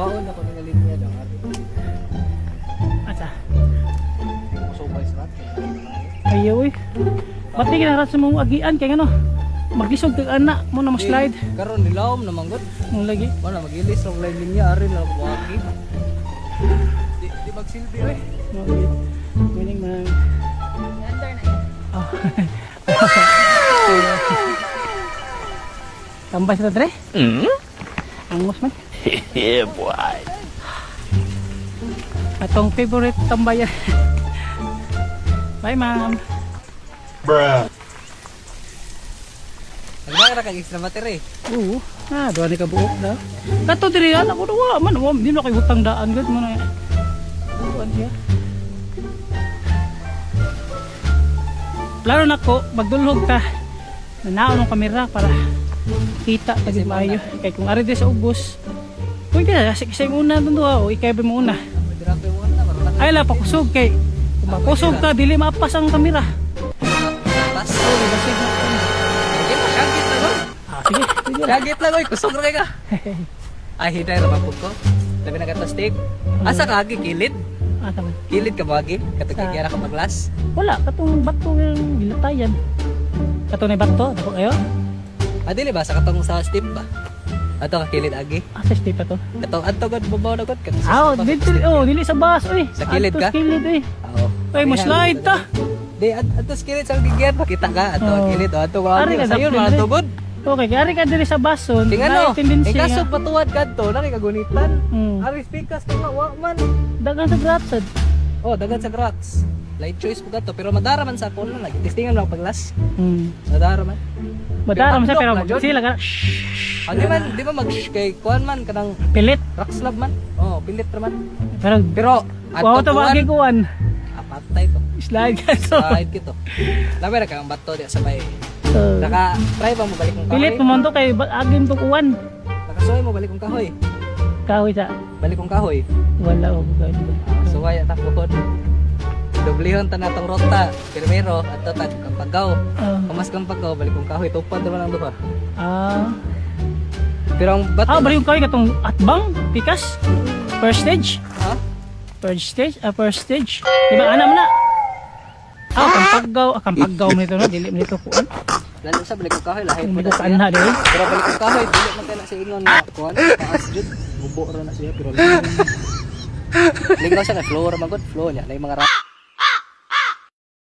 Waon ako ng linya daw. Asa? Musupay sa rat. Ayaw eh. Pati kinarat sa mong agian kaya ano? Maglisog kag anak mo na slide. Karon nilawom na manggod. Mong lagi. Wala magilis og line linya ari na buwagi. Di magsilbi oy. Winning man. Under na yun. Oh. Tambay sa tre? Angos man. Yeah, boy. Atong favorite tambayan. Bye, ma'am. Bruh. Nagdara kag extra battery. Oo. Doon ni kabuok na. Kato diri ana ko wa man di na kay hutang daan gud man. Buwan siya. Plano nako magdulhog ta. Nanaon ng kamera para kita tagid maayo. Kay kung ari di sa ubos. Kung kaya kasi una dun o ikay ba mo una. Dira ko mo na maron Ay la pakusog kay kung makusog ka dili mapas ang kamera. tas. Sige pa shagit na gol. Sige, sige. Shagit lang oy, kusog ra kay ka. Ay hiday ra mapud ko. Tabi na ka stick. Asa ka agi kilid? Tama. Kilid ka ba agi? Katong kaya ka maglas. Wala katong bato yung gilatayan. Katong na bato, dako kayo. Dili ba sa katong sa step ba? Ato ka kilid agi. Sa step pa to. Ato gud babaw na gud ka. Dili sa bus oy. Sa kilid Adto ka? Sa kilid oy. Oo. Oy, mo slide ta. Di ato sa kilid sa gigyan makita ka ato Oo. kilid ato Ari ka. ka, Sayon dapat man din. tugod. Okay, kaya ka diri sa bason. Ting ano? tendency Ikasog patuwad kadto na kay kagunitan. Hmm. Ari speakers ka wa man. Dagan sa gratsad. Oh, dagan sa grats. Light choice po kadto pero madara man sa phone na lagi. Testingan lang paglas. Madara man. Madaram siya pero Unlock na, Jod. sila ka. Di ba mag kay kuan man kanang Pilit. rock slab man. Oh, pilit ra man. Pero Pero wow to kuwan, wagi kuan. apatay to. Slide ka so. Side kito. Labi ra kang bato di sabay. So, Naka-try ba mo balik kong kahoy? pilit pumunto kay agim to kuan. Nakasuway mo balik kong kahoy. Kahoy sa Balik kong kahoy. wala og ganito. Suway at takbuhon. Dublihon ta natong rota. Primero ato tag kampagaw. Kamas kampagaw balik kong kahoy tupad naman ang duha. Pero ang bato. Bari yung kahoy katong atbang, pikas. First stage. Ha? First stage. Di ba ana mo na? Kampagaw mo nito no, dili mo nito kuan. Lalo sa balik kong kahoy lahi Hindi po ko na kanha siya. dili. Pero balik kong kahoy dili man kaya na sa ingon na kuan. Taas jud. Bubo ra na siya pero lingaw siya kay floor magod floor niya. Na yung mga